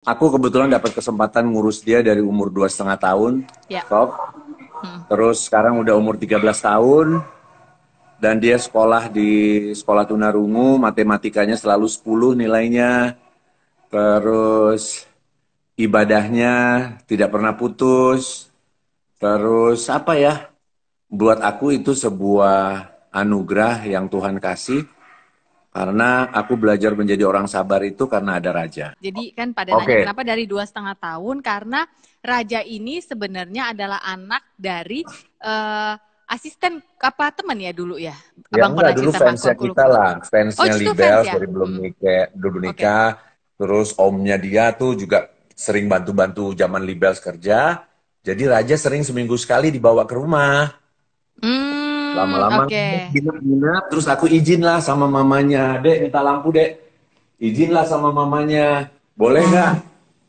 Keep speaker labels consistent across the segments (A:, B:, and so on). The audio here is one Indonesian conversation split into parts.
A: Aku kebetulan dapat kesempatan ngurus dia dari umur 2,5 tahun,
B: Ya.
A: Sob.
B: Hmm.
A: Terus sekarang udah umur 13 tahun, dan dia sekolah di sekolah tunarungu, matematikanya selalu 10 nilainya. Terus ibadahnya tidak pernah putus. Terus apa ya, buat aku itu sebuah anugerah yang Tuhan kasih, karena aku belajar menjadi orang sabar itu karena ada Raja.
B: Jadi kan pada nanya
A: Oke,
B: kenapa dari 2,5 tahun, karena Raja ini sebenarnya adalah anak dari asisten apa teman ya dulu ya.
A: ya
B: Abang
A: enggak,
B: pernah
A: dulu
B: cerita sama
A: fansnya
B: aku
A: kita
B: lupa.
A: lah,
B: Oh
A: fansnya
B: itu fans
A: Libels
B: ya.
A: dari belum nikah, dulu
B: Oke.
A: nikah. Terus omnya dia tuh juga sering bantu-bantu zaman Libels kerja. Jadi Raja sering seminggu sekali dibawa ke rumah. Lama-lama
B: Oke.
A: nginep-nginep, terus aku izin lah sama mamanya, Dek minta lampu dek, izin lah sama mamanya, boleh nggak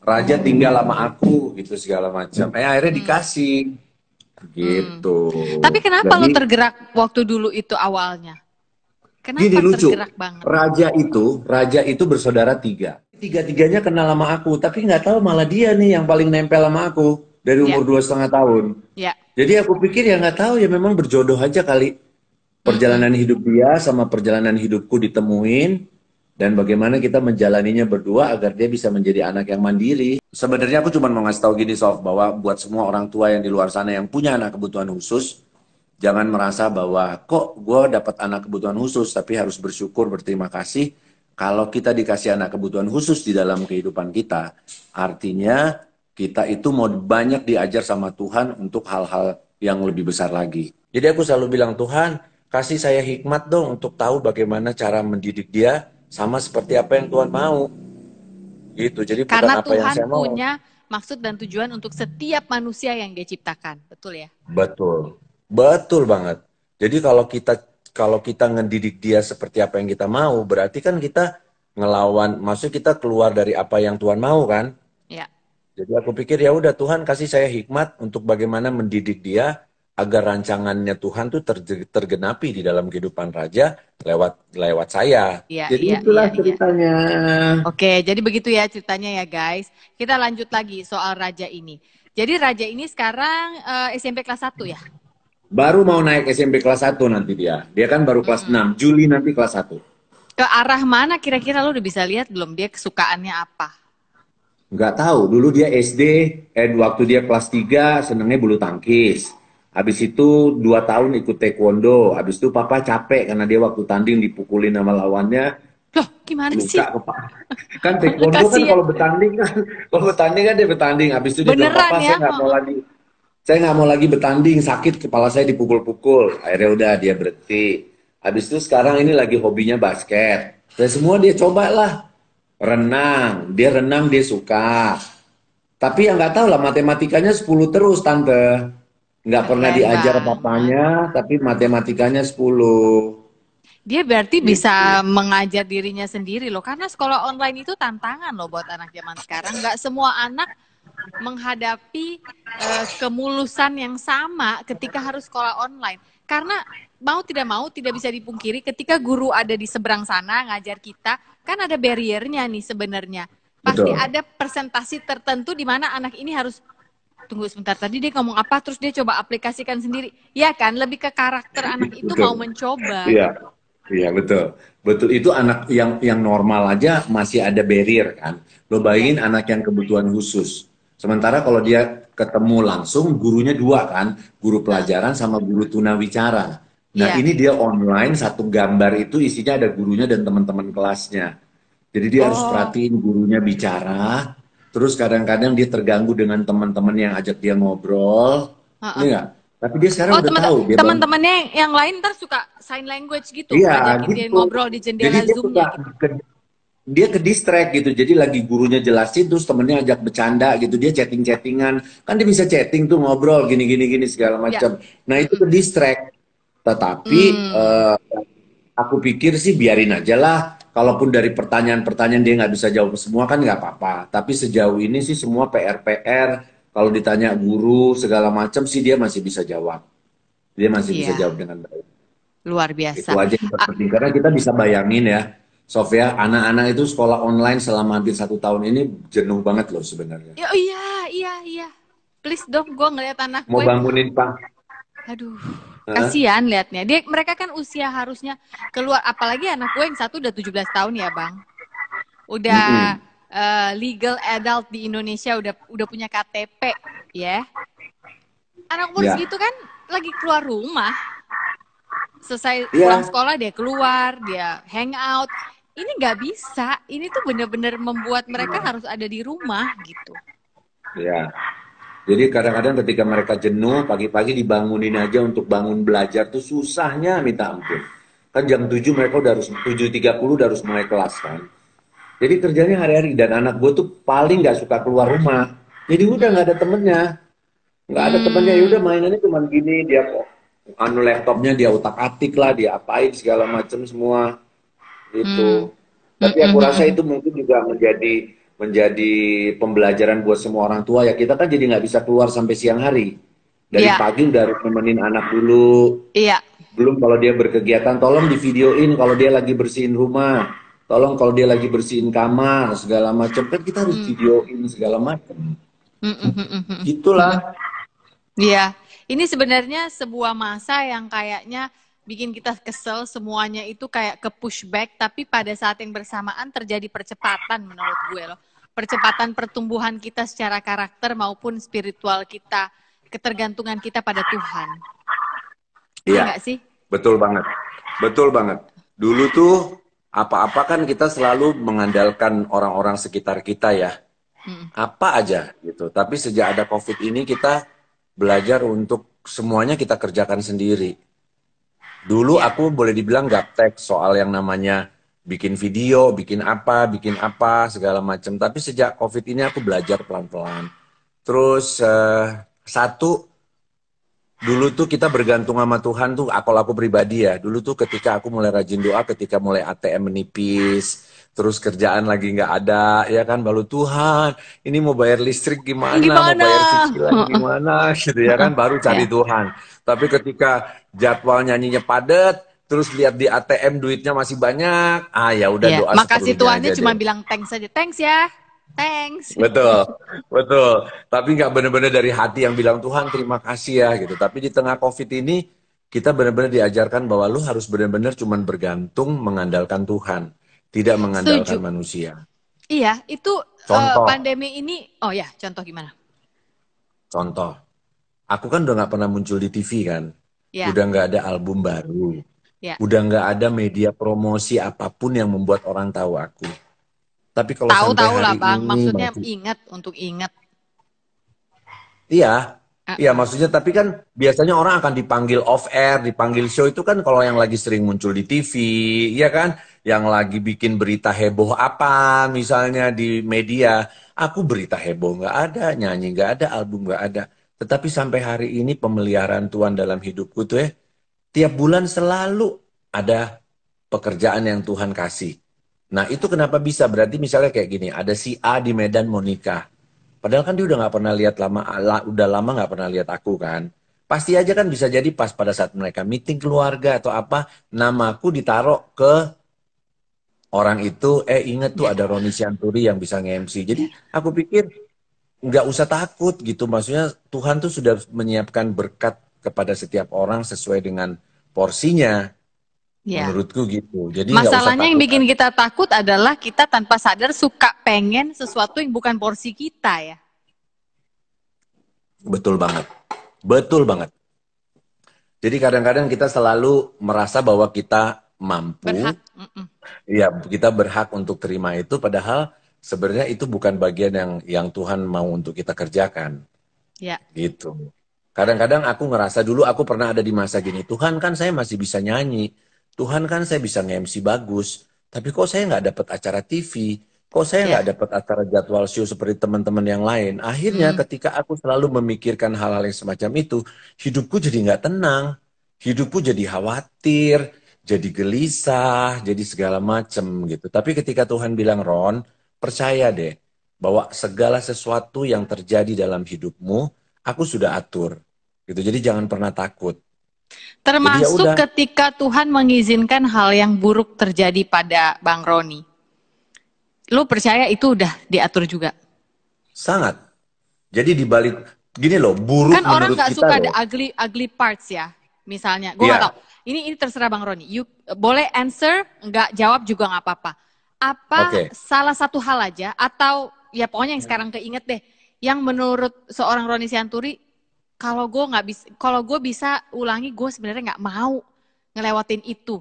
A: Raja tinggal sama aku gitu segala macam. Akhirnya
B: Hmm.
A: dikasih
B: Hmm.
A: gitu.
B: Tapi kenapa
A: Jadi
B: lu tergerak waktu dulu itu awalnya?
A: gini
B: Kenapa
A: lucu,
B: tergerak banget?
A: Raja itu bersaudara tiga. Tiga-tiganya kenal sama aku, tapi nggak tahu malah dia nih yang paling nempel sama aku dari
B: Ya,
A: umur 2,5 tahun.
B: ya.
A: Jadi aku pikir ya nggak tahu ya, memang berjodoh aja kali.
B: Mm-mm.
A: Perjalanan hidup dia sama perjalanan hidupku ditemuin, dan bagaimana kita menjalaninya berdua agar dia bisa menjadi anak yang mandiri. Sebenarnya aku cuma mau ngasih tahu gini, Sof, bahwa buat semua orang tua yang di luar sana yang punya anak kebutuhan khusus, jangan merasa bahwa kok gue dapat anak kebutuhan khusus, tapi harus bersyukur, berterima kasih. Kalau kita dikasih anak kebutuhan khusus di dalam kehidupan kita, artinya kita itu mau banyak diajar sama Tuhan untuk hal-hal yang lebih besar lagi. Jadi aku selalu bilang, Tuhan, kasih saya hikmat dong untuk tahu bagaimana cara mendidik dia sama seperti apa yang Tuhan mau. Gitu. Jadi bukan
B: Karena
A: apa yang
B: Tuhan
A: saya mau.
B: punya maksud dan tujuan untuk setiap manusia yang Dia ciptakan. Betul ya?
A: Betul. Betul banget. Jadi kalau kita ngedidik dia seperti apa yang kita mau, berarti kan kita ngelawan, maksudnya kita keluar dari apa yang Tuhan mau kan?
B: Ya.
A: Jadi aku pikir ya udah, Tuhan kasih saya hikmat untuk bagaimana mendidik dia agar rancangannya Tuhan tuh tergenapi di dalam kehidupan raja lewat lewat saya.
B: Iya,
A: Jadi
B: iya, iya,
A: itulah
B: iya.
A: ceritanya.
B: Oke, jadi begitu ya ceritanya ya guys. Kita lanjut lagi soal Raja ini. Jadi Raja ini sekarang SMP kelas 1 ya?
A: Baru mau naik SMP kelas 1 nanti dia. Dia kan baru kelas
B: Mm-mm.
A: 6 Juli nanti kelas 1.
B: Ke arah mana kira-kira lu udah bisa lihat belum dia kesukaannya apa?
A: Nggak tahu, dulu dia SD, waktu dia kelas 3 senengnya bulu tangkis. Habis itu 2 tahun ikut taekwondo. Habis itu papa capek karena dia waktu tanding dipukulin sama lawannya,
B: Loh, gimana
A: luka
B: sih?
A: kepala. Kan taekwondo kan
B: Kasian.
A: kalau bertanding kan dia bertanding. Habis itu dia bilang,
B: Beneran
A: papa
B: ya?
A: saya nggak mau lagi bertanding, sakit kepala saya dipukul-pukul. Akhirnya udah dia berhenti. Habis itu sekarang ini lagi hobinya basket. Dan semua dia cobalah. Renang dia suka. Tapi yang nggak tahu lah, matematikanya 10 terus, Tante. Nggak pernah
B: Keren
A: diajar
B: banget.
A: papanya, tapi matematikanya 10.
B: Dia berarti
A: Gitu.
B: bisa mengajar dirinya sendiri loh. Karena sekolah online itu tantangan loh buat anak zaman sekarang. Nggak semua anak menghadapi kemulusan yang sama ketika harus sekolah online. Karena mau tidak mau tidak bisa dipungkiri ketika guru ada di seberang sana ngajar kita, kan ada barriernya nih sebenarnya. Pasti
A: Betul.
B: ada persentase tertentu di mana anak ini harus tunggu sebentar tadi dia ngomong apa terus dia coba aplikasikan sendiri. Ya kan, lebih ke karakter anak itu
A: Betul.
B: mau mencoba
A: Iya.
B: gitu.
A: Iya, betul. Betul, itu anak yang normal aja masih ada barrier kan. Lo
B: Iya,
A: bayangin anak yang kebutuhan khusus. Sementara kalau dia ketemu langsung, gurunya dua kan, guru
B: nah,
A: pelajaran sama guru tunawicara. Nah,
B: iya.
A: ini dia online, satu gambar itu isinya ada gurunya dan teman-teman kelasnya. Jadi dia harus
B: Oh,
A: perhatiin gurunya bicara, terus kadang-kadang dia terganggu dengan teman-teman yang ajak dia ngobrol. Ini
B: heeh.
A: enggak? Tapi dia sekarang
B: Oh,
A: udah tahu, dia bangun.
B: teman-temannya yang lain ntar suka sign language gitu,
A: Iya,
B: ngajakin dia
A: gitu.
B: ngobrol di
A: Jadi
B: jendela
A: dia suka
B: Zoom-nya gitu.
A: ke distract gitu. Jadi lagi gurunya jelasin, terus temennya ajak bercanda gitu. Dia chatting-chattingan. Kan dia bisa chatting tuh, ngobrol gini-gini segala
B: Ya.
A: macam. Nah, itu ke
B: Mm-mm.
A: distract. Tetapi
B: Hmm.
A: aku pikir sih biarin aja lah. Kalaupun dari pertanyaan-pertanyaan dia nggak bisa jawab semua kan nggak apa-apa. Tapi sejauh ini sih semua PR-PR. Kalau ditanya guru segala macam sih dia masih bisa jawab. Dia masih bisa
B: Iya,
A: jawab dengan baik.
B: luar
A: Itu
B: biasa.
A: aja yang
B: Ah,
A: terpenting. Karena kita bisa bayangin ya, Sofia, anak-anak itu sekolah online selama hampir 1 tahun ini jenuh banget loh sebenarnya.
B: Ya, iya, iya, iya. Please dong, gue ngeliat anak
A: Mau
B: gue.
A: bangunin Pak.
B: Aduh,
A: Hah?
B: kasihan liatnya. Mereka kan usia harusnya keluar, apalagi anak gue yang satu udah 17 tahun ya, Bang. Udah
A: Mm-mm.
B: legal adult di Indonesia, udah punya KTP, ya. Anak umur
A: Ya,
B: segitu kan lagi keluar rumah. Selesai pulang
A: iya,
B: sekolah dia keluar, dia hangout. Ini nggak bisa. Ini tuh bener-bener membuat mereka harus ada di rumah gitu.
A: iya. Jadi kadang-kadang ketika mereka jenuh, pagi-pagi dibangunin aja untuk bangun belajar tuh susahnya minta ampun. Kan jam 7 mereka udah harus 7:30 udah harus mulai kelas kan. Jadi kerjanya hari-hari dan anak gue tuh paling nggak suka keluar rumah. Jadi udah
B: Hmm.
A: nggak ada temennya, nggak ada temennya. Ya udah
B: Hmm.
A: mainannya cuma gini dia kok. Anu laptopnya dia utak-atik lah, dia apain segala macem semua
B: Hmm.
A: gitu.
B: Hmm.
A: Tapi
B: Hmm.
A: aku
B: Hmm.
A: rasa
B: Hmm.
A: itu mungkin juga menjadi pembelajaran buat semua orang tua ya. Kita kan jadi nggak bisa keluar sampai siang hari. Dari
B: Iya,
A: pagi udah harus nemenin anak dulu.
B: iya.
A: Belum kalau dia berkegiatan, tolong divideoin kalau dia lagi bersihin rumah. Tolong kalau dia lagi bersihin kamar, segala macam. Kan kita harus
B: Hmm.
A: videoin segala macam.
B: Hmm. Hmm. Hmm. Hmm. Hmm. Hmm.
A: Gitulah.
B: Iya, ini sebenarnya sebuah masa yang kayaknya bikin kita kesel, semuanya itu kayak ke pushback, tapi pada saat yang bersamaan terjadi percepatan menurut gue loh. Percepatan pertumbuhan kita secara karakter maupun spiritual kita, ketergantungan kita pada Tuhan. Iya
A: Iya,
B: nggak sih?
A: betul banget. Betul banget. Dulu tuh apa-apa kan kita selalu mengandalkan orang-orang sekitar kita ya.
B: Hmm.
A: Apa aja gitu. Tapi sejak ada COVID ini kita belajar untuk semuanya kita kerjakan sendiri. Dulu
B: Ya,
A: aku boleh dibilang gaptek soal yang namanya bikin video, bikin apa, segala macam. Tapi sejak COVID ini aku belajar pelan-pelan. Terus satu, dulu tuh kita bergantung sama Tuhan tuh, kalau aku pribadi ya, dulu tuh ketika aku mulai rajin doa, ketika mulai ATM menipis, terus kerjaan lagi nggak ada, ya kan, baru Tuhan, ini mau bayar listrik gimana, mau
B: gimana?
A: bayar cicilan gimana, gitu ya kan, baru cari
B: Ya,
A: Tuhan. Tapi ketika jadwal nyanyinya padat, terus lihat di ATM duitnya masih banyak, ya udah
B: ya.
A: doa
B: Makasih
A: seperlunya
B: Tuhannya
A: aja
B: cuma
A: deh.
B: bilang thanks aja, thanks ya, thanks.
A: Betul, betul. Tapi nggak benar-benar dari hati yang bilang Tuhan terima kasih ya gitu. Tapi di tengah COVID ini kita benar-benar diajarkan bahwa lu harus benar-benar cuman bergantung mengandalkan Tuhan, tidak mengandalkan
B: Setuju.
A: manusia.
B: Iya, itu
A: Contoh,
B: pandemi ini, oh ya, contoh gimana?
A: contoh. Aku kan udah nggak pernah muncul di TV kan,
B: Ya,
A: udah nggak ada album baru,
B: ya.
A: udah nggak ada media promosi apapun yang membuat orang tahu aku. Tapi kalau sampai
B: Tahu-tahu lah
A: hari
B: Bang,
A: ini
B: maksudnya
A: masih.
B: ingat untuk ingat.
A: Iya, iya
B: Uh-uh.
A: maksudnya tapi kan biasanya orang akan dipanggil off air, dipanggil show itu kan kalau yang lagi sering muncul di TV, ya kan? Yang lagi bikin berita heboh apa misalnya di media, aku berita heboh nggak ada, nyanyi nggak ada, album nggak ada. Tetapi sampai hari ini pemeliharaan Tuhan dalam hidupku tuh tiap bulan selalu ada pekerjaan yang Tuhan kasih. Nah itu kenapa bisa? Berarti misalnya kayak gini, ada si A di Medan mau nikah. Padahal kan dia udah nggak pernah lihat lama, udah lama nggak pernah lihat aku kan. Pasti aja kan bisa jadi pas pada saat mereka meeting keluarga atau apa, namaku ditaruh ke orang itu. Inget tuh
B: Ya.
A: ada Roni Sianturi yang bisa nge-MC. Jadi aku pikir nggak usah takut gitu. Maksudnya Tuhan tuh sudah menyiapkan berkat kepada setiap orang sesuai dengan porsinya.
B: Ya.
A: Menurutku gitu. Jadi nggak usah
B: Masalahnya yang
A: takut.
B: bikin kita takut adalah kita tanpa sadar suka pengen sesuatu yang bukan porsi kita ya.
A: Betul banget. Betul banget. Jadi kadang-kadang kita selalu merasa bahwa kita
B: Berhak.
A: mampu,
B: Mm-mm.
A: ya kita berhak untuk terima itu, padahal sebenarnya itu bukan bagian yang Tuhan mau untuk kita kerjakan,
B: Ya.
A: gitu. Kadang-kadang aku ngerasa dulu aku pernah ada di masa gini, Tuhan kan saya masih bisa nyanyi, Tuhan kan saya bisa nge-MC bagus, tapi kok saya nggak dapat acara TV, kok saya
B: Ya.
A: nggak dapat acara jadwal show seperti teman-teman yang lain. Akhirnya
B: Mm.
A: ketika aku selalu memikirkan hal-hal yang semacam itu, hidupku jadi nggak tenang, hidupku jadi khawatir, jadi gelisah, jadi segala macem gitu. Tapi ketika Tuhan bilang, Ron, percaya deh bahwa segala sesuatu yang terjadi dalam hidupmu, aku sudah atur gitu. Jadi jangan pernah takut. Jadi ya
B: Termasuk
A: udah,
B: ketika Tuhan mengizinkan hal yang buruk terjadi pada Bang Roni. Lu percaya itu udah diatur juga?
A: sangat. Jadi dibalik gini loh, buruk
B: Kan orang
A: menurut
B: nggak
A: kita
B: suka ada
A: loh.
B: ugly ugly parts ya. Misalnya, gue nggak tahu.
A: Iya,
B: Ini terserah Bang Roni. You boleh answer, nggak jawab juga nggak apa-apa. Apa
A: oke.
B: salah satu hal aja atau ya pokoknya yang sekarang keinget deh, yang menurut seorang Roni Sianturi, kalau gue bisa ulangi, gue sebenarnya nggak mau ngelewatin itu,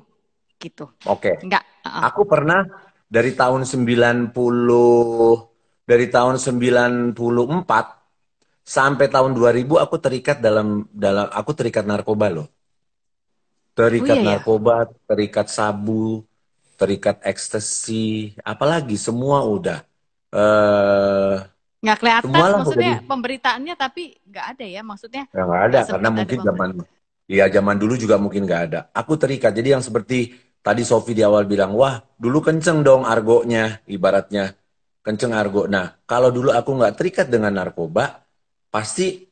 B: gitu.
A: Oke.
B: Nggak.
A: Aku pernah dari tahun 90, dari tahun 94 sampai tahun 2000 aku terikat dalam aku terikat narkoba loh.
B: Oh
A: Terikat
B: iya ya,
A: narkoba, terikat sabu, terikat ekstasi, apalagi semua udah. Eh,
B: nggak kelihatan.
A: semualah udah
B: Maksudnya
A: di.
B: pemberitaannya tapi nggak ada ya. Maksudnya
A: Ya nggak ada
B: nggak
A: karena
B: sempet ada
A: mungkin zaman
B: pemberita.
A: ya zaman dulu juga mungkin nggak ada. Aku terikat. Jadi yang seperti tadi Sofi di awal bilang, wah dulu kenceng dong argonya, ibaratnya kenceng argo. Nah kalau dulu aku nggak terikat dengan narkoba, pasti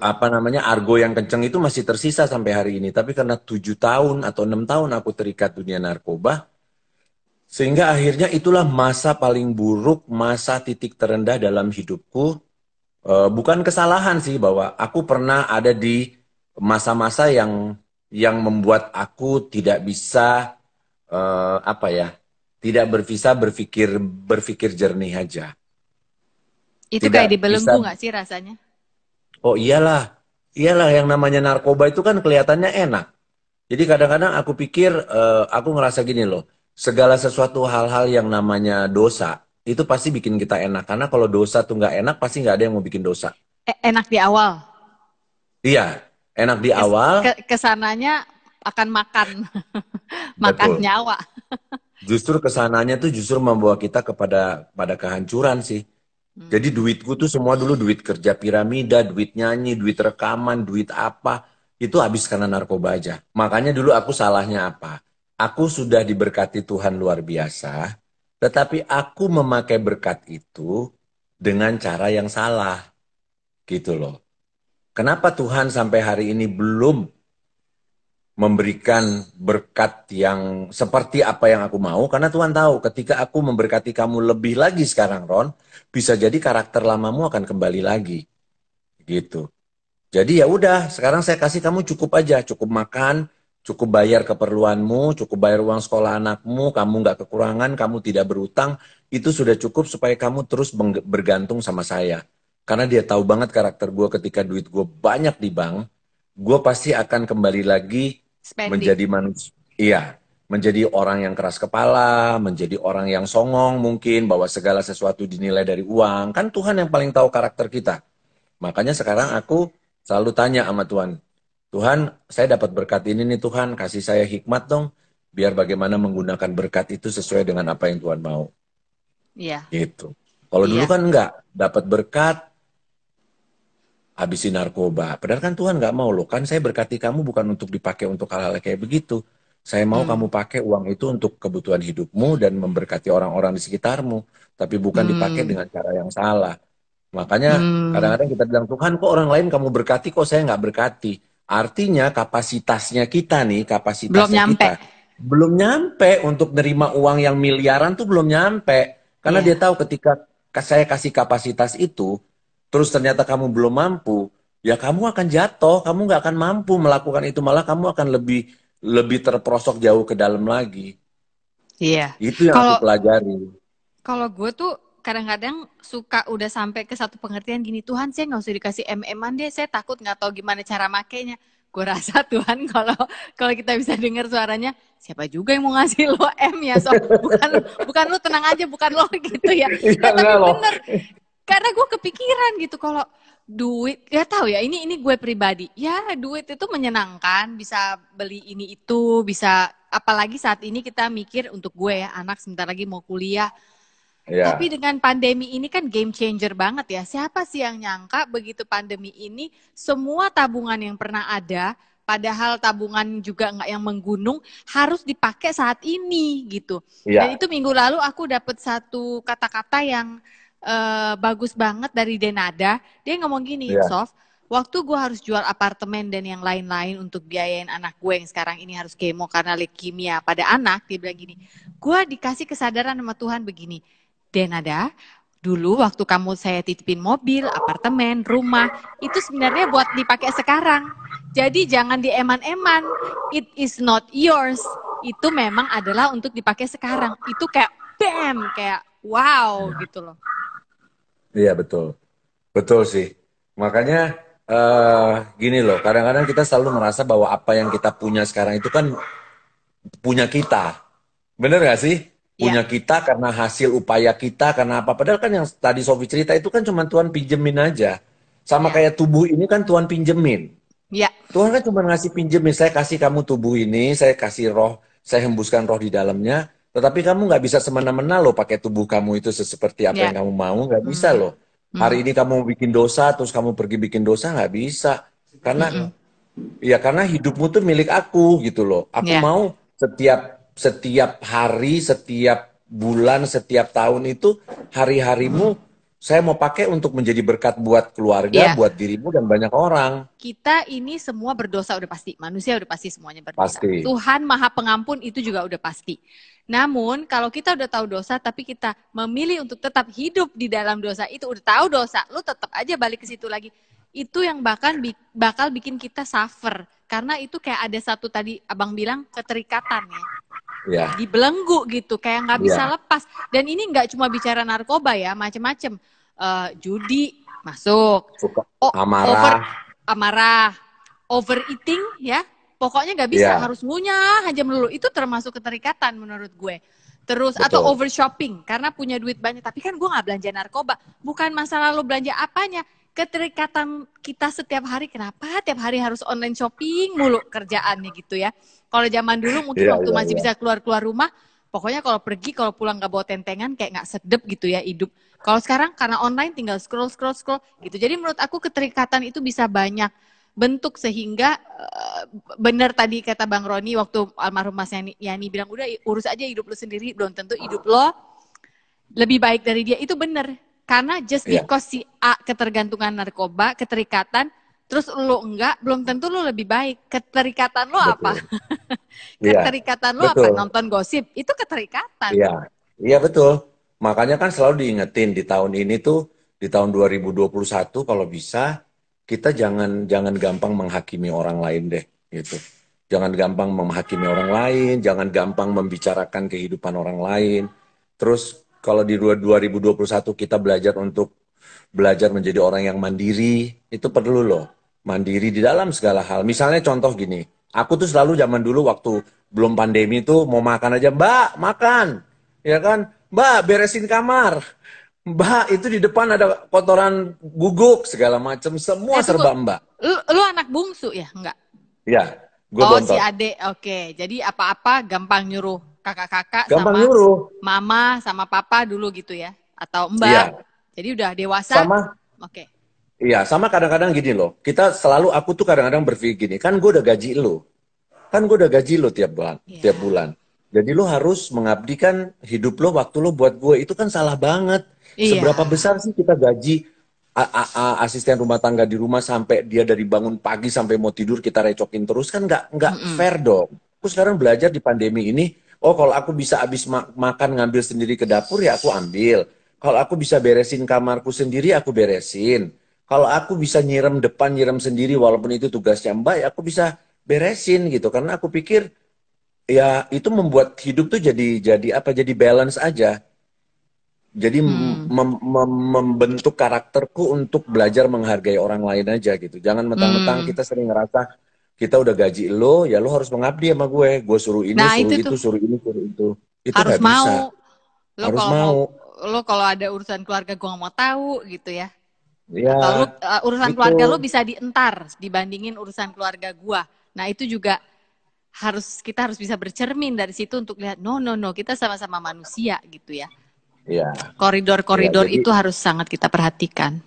A: apa namanya argo yang kenceng itu masih tersisa sampai hari ini. Tapi karena 7 tahun atau 6 tahun aku terikat dunia narkoba, sehingga akhirnya itulah masa paling buruk, masa titik terendah dalam hidupku. Bukan kesalahan sih bahwa aku pernah ada di masa-masa yang membuat aku tidak bisa apa ya, tidak bisa berpikir berpikir jernih aja,
B: Itu kayak
A: tidak bisa.
B: dibelenggu nggak sih rasanya?
A: Oh iyalah, iyalah yang namanya narkoba itu kan kelihatannya enak. Jadi kadang-kadang aku pikir, aku ngerasa gini loh, segala sesuatu hal-hal yang namanya dosa itu pasti bikin kita enak. Karena kalau dosa tuh nggak enak, pasti nggak ada yang mau bikin dosa.
B: Enak di awal.
A: Iya, enak di awal,
B: Kesananya akan makan makan
A: betul.
B: nyawa.
A: Justru kesananya tuh justru membawa kita pada kehancuran sih. Jadi
B: Hmm.
A: duitku tuh semua dulu duit kerja piramida, duit nyanyi, duit rekaman, duit apa, itu habis karena narkoba aja. Makanya dulu aku salahnya apa? Aku sudah diberkati Tuhan luar biasa, tetapi aku memakai berkat itu dengan cara yang salah, gitu loh. Kenapa Tuhan sampai hari ini belum memberikan berkat yang seperti apa yang aku mau? Karena Tuhan tahu ketika aku memberkati kamu lebih lagi sekarang, Ron, bisa jadi karakter lamamu akan kembali lagi, gitu. Jadi ya udah, sekarang saya kasih kamu cukup aja, cukup makan, cukup bayar keperluanmu, cukup bayar uang sekolah anakmu, kamu nggak kekurangan, kamu tidak berutang, itu sudah cukup supaya kamu terus bergantung sama saya. Karena dia tahu banget karakter gue ketika duit gue banyak di bank, gue pasti akan kembali lagi
B: Spending.
A: menjadi manusia. Iya, menjadi orang yang keras kepala, menjadi orang yang songong mungkin, bahwa segala sesuatu dinilai dari uang. Kan Tuhan yang paling tahu karakter kita. Makanya sekarang aku selalu tanya sama Tuhan, Tuhan, saya dapat berkat ini nih Tuhan, kasih saya hikmat dong, biar bagaimana menggunakan berkat itu sesuai dengan apa yang Tuhan mau.
B: Iya,
A: Gitu. Kalau dulu
B: iya.
A: kan enggak, dapat berkat, habisin narkoba. Padahal kan Tuhan nggak mau loh. Kan saya berkati kamu bukan untuk dipakai untuk hal-hal kayak begitu. Saya mau
B: Hmm.
A: kamu pakai uang itu untuk kebutuhan hidupmu dan memberkati orang-orang di sekitarmu. Tapi bukan dipakai
B: Hmm.
A: dengan cara yang salah. Makanya
B: Hmm.
A: kadang-kadang kita bilang, Tuhan kok orang lain kamu berkati, kok saya nggak berkati. Artinya kapasitasnya kita nih,
B: Belum
A: kapasitasnya
B: nyampe.
A: kita belum nyampe untuk nerima uang yang miliaran tuh belum nyampe. Karena dia
B: Iya.
A: tahu ketika saya kasih kapasitas itu, terus ternyata kamu belum mampu, ya kamu akan jatuh, kamu nggak akan mampu melakukan itu, malah kamu akan lebih lebih terperosok jauh ke dalam lagi.
B: Iya.
A: Itu yang aku
B: Kalau
A: pelajari.
B: kalau gue tuh kadang-kadang suka udah sampai ke satu pengertian gini, Tuhan saya nggak usah dikasih MM-an deh, saya takut nggak tahu gimana cara makainya. Gue rasa Tuhan kalau kalau kita bisa dengar suaranya, siapa juga yang mau ngasih lo M ya, so bukan bukan lu tenang aja, bukan lo gitu ya.
A: Iya
B: Tapi
A: enggak loh.
B: bener, karena gue kepikiran gitu kalau duit, gak tahu ya, ini gue pribadi, ya duit itu menyenangkan, bisa beli ini itu, bisa apalagi saat ini kita mikir untuk gue ya, anak sebentar lagi mau kuliah. Tapi
A: Ya,
B: dengan pandemi ini kan game changer banget ya. Siapa sih yang nyangka begitu pandemi ini semua tabungan yang pernah ada, padahal tabungan juga nggak yang menggunung, harus dipakai saat ini gitu. Dan
A: iya,
B: itu minggu lalu aku dapat satu kata-kata yang bagus banget dari Denada. Dia ngomong gini,
A: iya.
B: Sof, waktu gue harus jual apartemen dan yang lain-lain untuk biayain anak gue yang sekarang ini harus kemo karena leukemia pada anak, dia bilang gini, gue dikasih kesadaran sama Tuhan begini, Denada, dulu waktu saya titipin mobil, apartemen, rumah, itu sebenarnya buat dipakai sekarang. Jadi jangan dieman-eman, it is not yours. Itu memang adalah untuk dipakai sekarang. Itu kayak bam, kayak wow gitu loh.
A: Iya betul, betul sih. Makanya gini loh, kadang-kadang kita selalu merasa bahwa apa yang kita punya sekarang itu kan punya kita. Bener gak sih?
B: Ya.
A: Punya kita karena hasil upaya kita, karena apa. Padahal kan yang tadi Sofi cerita itu kan cuma Tuhan pinjemin aja. Sama
B: Ya.
A: kayak tubuh ini kan Tuhan pinjemin.
B: Ya.
A: Tuhan kan cuma ngasih pinjemin, saya kasih kamu tubuh ini, saya kasih roh, saya hembuskan roh di dalamnya. Tetapi kamu nggak bisa semena-mena loh pakai tubuh kamu itu seperti apa
B: Ya.
A: yang kamu mau, nggak bisa loh. Hari ini kamu bikin dosa, terus kamu pergi bikin dosa, nggak bisa. Karena ya karena hidupmu tuh milik aku gitu loh. Aku
B: Ya.
A: mau setiap hari, setiap bulan, setiap tahun itu hari-harimu saya mau pakai untuk menjadi berkat buat keluarga,
B: Ya.
A: buat dirimu dan banyak orang.
B: Kita ini semua berdosa udah pasti. Manusia udah pasti semuanya berdosa.
A: Pasti.
B: Tuhan Maha Pengampun itu juga udah pasti. Namun kalau kita udah tahu dosa tapi kita memilih untuk tetap hidup di dalam dosa itu, udah tahu dosa, lu tetap aja balik ke situ lagi. Itu yang bakal bikin kita suffer. Karena itu kayak ada satu tadi Abang bilang keterikatan ya.
A: Ya.
B: Dibelenggu gitu, kayak nggak bisa lepas. Dan ini nggak cuma bicara narkoba ya, macem-macem. Judi masuk, amarah, overeating ya, pokoknya nggak bisa, harus ngunyah aja melulu. Itu termasuk keterikatan menurut gue. Terus
A: betul.
B: Atau over shopping karena punya duit banyak, tapi kan gue nggak belanja narkoba. Bukan masalah lo belanja apanya, keterikatan kita setiap hari. Kenapa tiap hari harus online shopping mulu kerjaannya gitu ya. Kalau zaman dulu mungkin waktu masih bisa keluar rumah, pokoknya kalau pergi, kalau pulang nggak bawa tentengan kayak nggak sedep gitu ya hidup. Kalau sekarang karena online tinggal scroll gitu. Jadi menurut aku keterikatan itu bisa banyak bentuk sehingga benar tadi kata Bang Roni waktu almarhum Mas Yani bilang udah urus aja hidup lo sendiri, belum tentu hidup lo lebih baik dari dia. Itu benar. Karena just because si A ketergantungan narkoba, keterikatan, terus lo enggak, belum tentu lo lebih baik. Keterikatan lo apa? Keterikatan lo apa? Nonton gosip, itu keterikatan.
A: Iya betul. Makanya kan selalu diingetin di tahun ini tuh, di tahun 2021 kalau bisa kita jangan gampang menghakimi orang lain deh gitu. Jangan gampang menghakimi orang lain, jangan gampang membicarakan kehidupan orang lain. Terus kalau di 2021 kita belajar menjadi orang yang mandiri, itu perlu loh. Mandiri di dalam segala hal. Misalnya contoh gini, aku tuh selalu zaman dulu waktu belum pandemi tuh mau makan aja, Mbak, makan. Ya kan? Mbak, beresin kamar. Mbak, itu di depan ada kotoran guguk, segala macam. Semua serba Mbak.
B: Lu anak bungsu ya? Enggak?
A: Iya, gue
B: bontot.
A: Si
B: adik, oke. Jadi apa-apa gampang nyuruh kakak-kakak
A: sama
B: nyuruh. Mama sama papa dulu gitu ya? Atau Mbak? Iya. Jadi udah dewasa?
A: Sama.
B: Oke.
A: Iya, sama kadang-kadang gini loh. Aku tuh kadang-kadang berpikir gini, kan gue udah gaji lo. Kan gue udah gaji lo tiap bulan. Jadi lo harus mengabdikan hidup lo, waktu lo buat gue. Itu kan salah banget. Seberapa besar sih kita gaji asisten rumah tangga di rumah sampai dia dari bangun pagi sampai mau tidur kita recokin terus, kan nggak fair dong. Aku sekarang belajar di pandemi ini, kalau aku bisa habis makan ngambil sendiri ke dapur ya aku ambil. Kalau aku bisa beresin kamarku sendiri aku beresin. Kalau aku bisa nyiram depan, nyiram sendiri walaupun itu tugasnya Mbak, ya aku bisa beresin gitu. Karena aku pikir ya itu membuat hidup tuh jadi balance aja. Jadi membentuk karakterku untuk belajar menghargai orang lain aja gitu. Jangan mentang-mentang kita sering ngerasa kita udah gaji lo, ya lo harus mengabdi sama gue. Gue suruh ini, suruh itu, suruh ini, suruh itu. Itu
B: harus mau.
A: Lo harus mau.
B: Lo kalau ada urusan keluarga gue gak mau tahu gitu ya.
A: Ya,
B: atau urusan keluarga lo bisa dientar dibandingin urusan keluarga gue. Nah itu juga kita harus bisa bercermin dari situ untuk lihat no kita sama-sama manusia gitu ya.
A: Iya.
B: Koridor-koridor itu harus sangat kita perhatikan.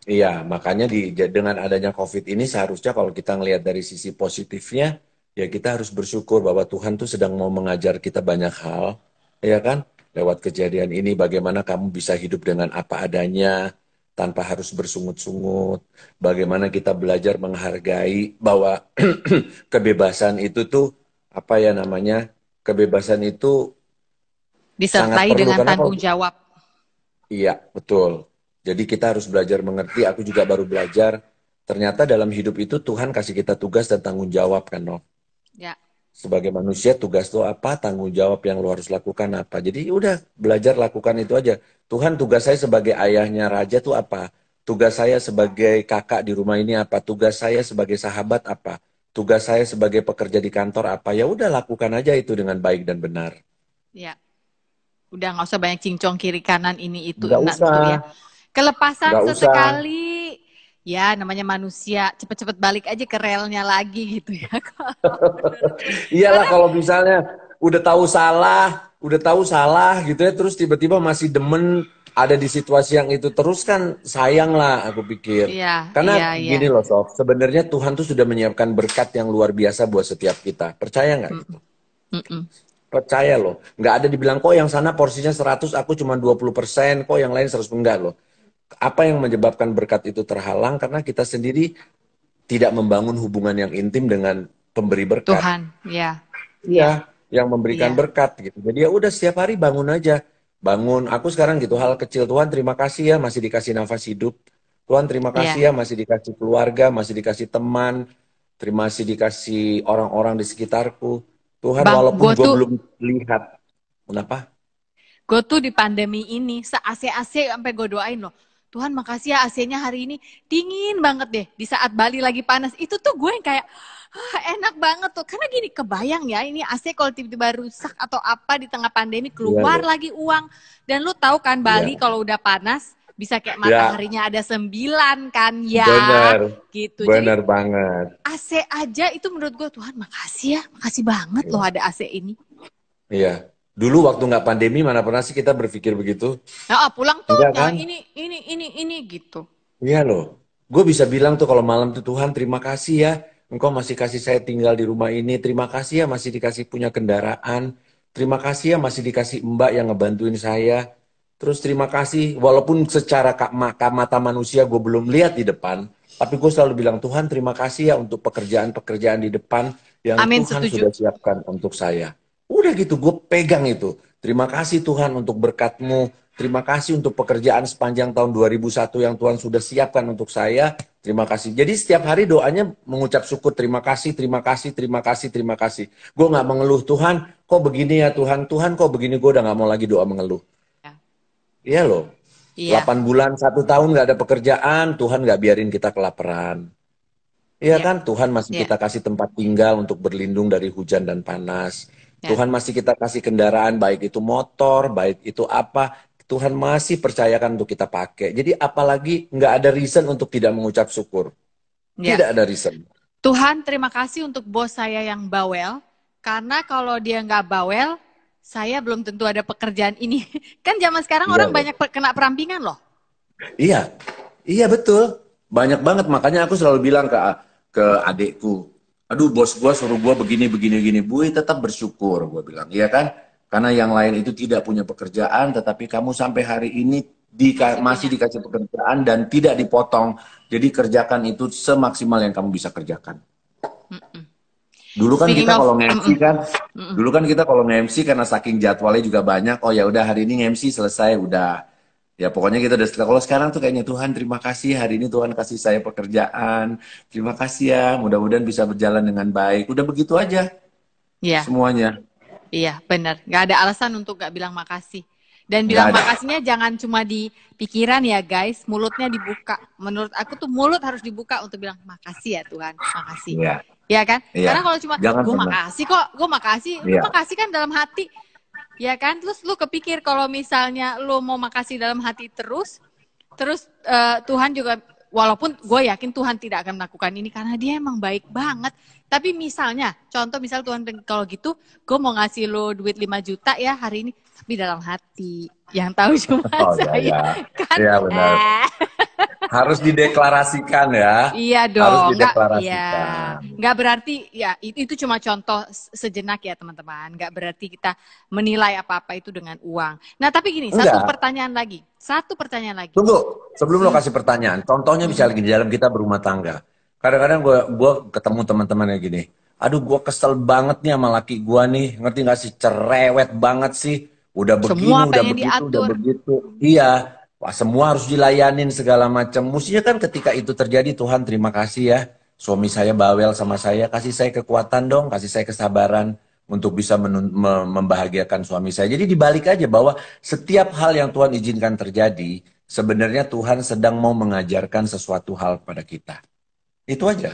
A: Iya, makanya dengan adanya COVID ini seharusnya kalau kita ngelihat dari sisi positifnya, ya kita harus bersyukur bahwa Tuhan tuh sedang mau mengajar kita banyak hal, ya kan? Lewat kejadian ini bagaimana kamu bisa hidup dengan apa adanya, tanpa harus bersungut-sungut. Bagaimana kita belajar menghargai bahwa kebebasan itu tuh apa ya namanya? Kebebasan itu sangat
B: Disertai
A: perlu
B: dengan
A: karena
B: tanggung
A: kalau
B: jawab.
A: iya, betul. Jadi kita harus belajar mengerti. Aku juga baru belajar. Ternyata dalam hidup itu Tuhan kasih kita tugas dan tanggung jawab kan, Nov.
B: Ya,
A: Sebagai manusia tugas lo apa, tanggung jawab yang lo harus lakukan apa. Jadi udah belajar lakukan itu aja. Tuhan tugas saya sebagai ayahnya raja tuh apa? Tugas saya sebagai kakak di rumah ini apa? Tugas saya sebagai sahabat apa? Tugas saya sebagai pekerja di kantor apa? Ya udah lakukan aja itu dengan baik dan benar.
B: ya. Udah nggak usah banyak cincong kiri kanan ini itu
A: Nggak
B: enak
A: usah,
B: tuh ya. Kelepasan
A: nggak usah.
B: sesekali. Ya, namanya manusia, cepet-cepet balik aja ke relnya lagi gitu ya.
A: Iyalah
B: Karena
A: kalau misalnya udah tahu salah gitu ya, terus tiba-tiba masih demen ada di situasi yang itu terus kan sayang lah aku pikir.
B: iya,
A: Karena
B: iya, iya.
A: gini loh Sof, sebenarnya Tuhan tuh sudah menyiapkan berkat yang luar biasa buat setiap kita. Percaya nggak gitu?
B: Mm-mm.
A: Percaya loh. Nggak ada dibilang kok yang sana porsinya 100, aku cuma 20%, kok yang lain 100. Enggak loh. Apa yang menyebabkan berkat itu terhalang? Karena kita sendiri tidak membangun hubungan yang intim dengan pemberi berkat.
B: Tuhan, ya,
A: Iya, yang memberikan
B: iya,
A: berkat gitu. Jadi ya udah setiap hari bangun aja. Bangun. Aku sekarang gitu hal kecil. Tuhan terima kasih ya masih dikasih nafas hidup. Tuhan terima kasih
B: iya.
A: ya masih dikasih keluarga, masih dikasih teman, terima kasih dikasih orang-orang di sekitarku. Tuhan
B: Bang,
A: walaupun gue belum lihat. Kenapa?
B: gue tuh di pandemi ini se-AC-AC sampai gue doain loh. Tuhan makasih ya AC-nya hari ini dingin banget deh. Di saat Bali lagi panas. Itu tuh gue yang kayak enak banget tuh. Karena gini kebayang ya ini AC kalau tiba-tiba rusak atau apa di tengah pandemi
A: Iya
B: keluar
A: loh.
B: lagi uang. Dan lu tahu kan Bali
A: Iya.
B: kalau udah panas bisa kayak
A: Ya,
B: mataharinya ada 9 kan ya.
A: benar.
B: Gitu. Jadi
A: Benar banget.
B: AC aja itu menurut gue Tuhan makasih ya. Makasih banget loh
A: Iya.
B: ada AC ini.
A: Iya. Dulu waktu nggak pandemi mana pernah sih kita berpikir begitu?
B: Nah, pulang tuh,
A: Enggak
B: nah
A: kan?
B: ini gitu.
A: Iya loh. Gue bisa bilang tuh kalau malam tuh Tuhan terima kasih ya. Engkau masih kasih saya tinggal di rumah ini. Terima kasih ya masih dikasih punya kendaraan. Terima kasih ya masih dikasih mbak yang ngebantuin saya. Terus terima kasih walaupun secara mata manusia gue belum lihat di depan. Tapi gue selalu bilang Tuhan terima kasih ya untuk pekerjaan-pekerjaan di depan yang
B: Amin,
A: Tuhan
B: setuju.
A: sudah siapkan untuk saya. Udah gitu gue pegang itu. Terima kasih Tuhan untuk berkat-Mu. Terima kasih untuk pekerjaan sepanjang tahun 2001 yang Tuhan sudah siapkan untuk saya. Terima kasih. Jadi setiap hari doanya mengucap syukur. Terima kasih, terima kasih, terima kasih, terima kasih. Gue nggak mengeluh. Tuhan, kok begini ya Tuhan? Tuhan, kok begini? Gue udah nggak mau lagi doa mengeluh.
B: Ya.
A: Iya loh.
B: Iya,
A: 8 bulan, 1 tahun nggak ada pekerjaan. Tuhan nggak biarin kita kelaparan. Iya
B: iya,
A: kan? Tuhan masih
B: iya,
A: kita kasih tempat tinggal untuk berlindung dari hujan dan panas.
B: ya.
A: Tuhan masih kita kasih kendaraan, baik itu motor, baik itu apa. Tuhan masih percayakan untuk kita pakai. Jadi apalagi nggak ada reason untuk tidak mengucap syukur.
B: Ya.
A: Tidak ada reason.
B: Tuhan, terima kasih untuk bos saya yang bawel. Karena kalau dia nggak bawel, saya belum tentu ada pekerjaan ini. Kan zaman sekarang
A: Iya
B: orang
A: loh.
B: banyak kena perampingan loh.
A: Iya, iya betul. Banyak banget. Makanya aku selalu bilang ke adikku, aduh bos gua suruh gua begini, begini, begini. Bu, tetap bersyukur, gua bilang. Iya kan? Karena yang lain itu tidak punya pekerjaan, tetapi kamu sampai hari ini masih
B: Punya.
A: dikasih pekerjaan dan tidak dipotong. Jadi kerjakan itu semaksimal yang kamu bisa kerjakan.
B: Mm-mm.
A: Dulu kan
B: Speaking
A: kita
B: of,
A: kalau nge-MC kan,
B: mm-mm.
A: dulu kan kita kalau nge-MC karena saking jadwalnya juga banyak, oh ya udah hari ini nge-MC selesai, udah. Ya pokoknya kita udah setelah. Kalau sekarang tuh kayaknya Tuhan terima kasih hari ini Tuhan kasih saya pekerjaan. Terima kasih ya, mudah-mudahan bisa berjalan dengan baik. Udah begitu aja
B: Iya,
A: semuanya.
B: iya benar. Nggak ada alasan untuk nggak bilang makasih. Dan
A: Nggak
B: bilang
A: ada.
B: makasihnya jangan cuma di pikiran ya guys, mulutnya dibuka. Menurut aku tuh mulut harus dibuka untuk bilang makasih ya Tuhan, makasih.
A: Iya,
B: Ya kan?
A: iya.
B: Karena kalau cuma
A: Jangan
B: gue
A: pernah.
B: makasih kok, gue makasih, lu
A: Iya.
B: makasih kan dalam hati, ya kan? Terus lu kepikir kalau misalnya lu mau makasih dalam hati terus Tuhan juga, walaupun gue yakin Tuhan tidak akan melakukan ini karena dia emang baik banget. Tapi misalnya, contoh misal Tuhan kalau gitu, gue mau ngasih lu duit 5 juta ya hari ini, tapi dalam hati. Yang tahu cuma
A: Oh
B: saya,
A: ya,
B: kan?
A: iya benar. Harus dideklarasikan ya.
B: Iya
A: Harus
B: dong, nggak
A: dideklarasikan.
B: nggak berarti ya itu cuma contoh sejenak ya teman-teman. Nggak berarti kita menilai apa-apa itu dengan uang. Nah tapi gini, satu
A: Enggak.
B: pertanyaan lagi.
A: Tunggu, sebelum lo kasih pertanyaan, contohnya bisa lagi di dalam kita berumah tangga. Kadang-kadang gue ketemu teman-teman yang gini, aduh gue kesel banget nih sama laki gue nih, ngerti gak sih, cerewet banget sih, udah begini,
B: Semua
A: udah
B: pengen
A: begitu, udah
B: diatur.
A: begitu. Iya, wah, semua harus dilayanin segala macam. Mestinya kan ketika itu terjadi, Tuhan terima kasih ya, suami saya bawel sama saya, kasih saya kekuatan dong, kasih saya kesabaran untuk bisa membahagiakan suami saya. Jadi dibalik aja bahwa setiap hal yang Tuhan izinkan terjadi, sebenarnya Tuhan sedang mau mengajarkan sesuatu hal pada kita. Itu aja.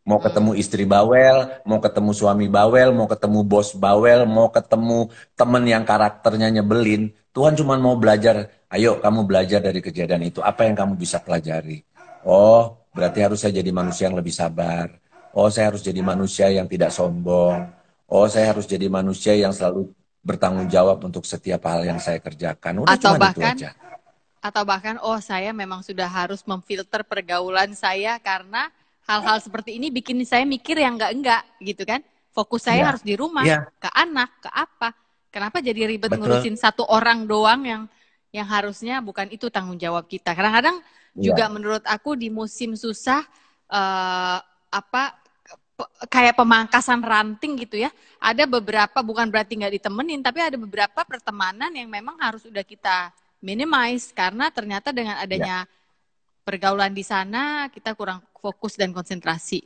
A: Mau ketemu istri bawel, mau ketemu suami bawel, mau ketemu bos bawel, mau ketemu temen yang karakternya nyebelin. Tuhan cuma mau belajar, ayo kamu belajar dari kejadian itu. Apa yang kamu bisa pelajari? Oh, berarti harus saya jadi manusia yang lebih sabar. Oh, saya harus jadi manusia yang tidak sombong. Oh, saya harus jadi manusia yang selalu bertanggung jawab untuk setiap hal yang saya kerjakan. Udah
B: Atau
A: cuma itu
B: bahkan
A: aja.
B: oh saya memang sudah harus memfilter pergaulan saya karena hal-hal seperti ini bikin saya mikir yang enggak gitu kan. Fokus saya
A: Iya.
B: harus di rumah,
A: Iya,
B: ke anak, ke apa. Kenapa jadi ribet
A: betul.
B: ngurusin satu orang doang yang harusnya bukan itu tanggung jawab kita. Kadang-kadang juga
A: Iya.
B: menurut aku di musim susah apa kayak pemangkasan ranting gitu ya. Ada beberapa, bukan berarti nggak ditemenin, tapi ada beberapa pertemanan yang memang harus udah kita minimize karena ternyata dengan
A: Iya.
B: adanya pergaulan di sana kita kurang fokus dan konsentrasi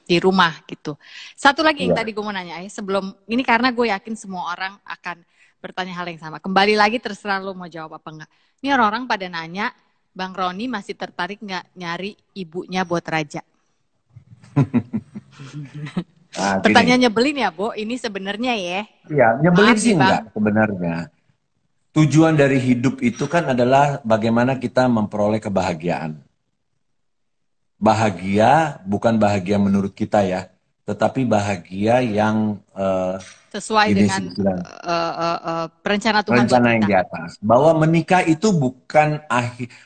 B: di rumah gitu. Satu lagi yang
A: Iya.
B: tadi gue mau nanya ya, sebelum ini karena gue yakin semua orang akan bertanya hal yang sama. Kembali lagi terserah lo mau jawab apa enggak. Ini orang-orang pada nanya, Bang Roni masih tertarik nggak nyari ibunya buat raja?
A: Nah, gini.
B: Pertanyaan nyebelin ya, Bo. Ini sebenarnya ya.
A: Iya, nyebelin
B: Maaf
A: sih
B: nih, Bang.
A: enggak sebenarnya. Tujuan dari hidup itu kan adalah bagaimana kita memperoleh kebahagiaan. Bahagia bukan bahagia menurut kita ya, tetapi bahagia yang
B: Sesuai
A: ini
B: dengan
A: sih istilahnya,
B: rencana Tuhan buat
A: rencana yang
B: kita.
A: di atas. Bahwa menikah itu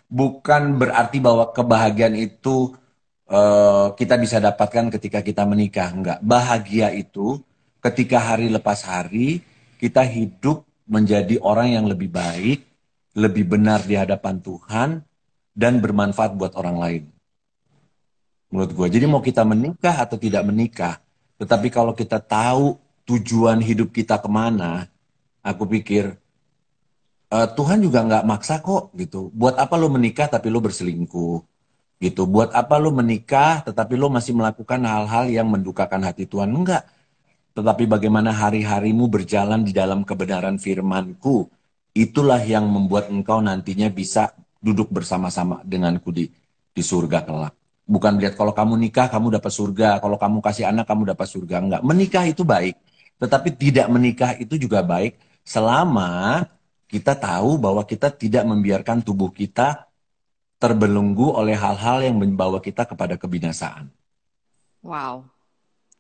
A: bukan berarti bahwa kebahagiaan itu kita bisa dapatkan ketika kita menikah. Enggak. Bahagia itu ketika hari lepas hari kita hidup menjadi orang yang lebih baik, lebih benar di hadapan Tuhan, dan bermanfaat buat orang lain. Menurut gue. Jadi mau kita menikah atau tidak menikah, tetapi kalau kita tahu tujuan hidup kita kemana, aku pikir Tuhan juga nggak maksa kok gitu. Buat apa lo menikah tapi lo berselingkuh? Gitu. Buat apa lo menikah tetapi lo masih melakukan hal-hal yang mendukakan hati Tuhan? Enggak. Tetapi bagaimana hari-harimu berjalan di dalam kebenaran firman-Ku, itulah yang membuat engkau nantinya bisa duduk bersama-sama denganku di surga kelak. Bukan lihat kalau kamu nikah kamu dapat surga, kalau kamu kasih anak kamu dapat surga. Enggak. Menikah itu baik, tetapi tidak menikah itu juga baik selama kita tahu bahwa kita tidak membiarkan tubuh kita terbelenggu oleh hal-hal yang membawa kita kepada kebinasaan.
B: Wow,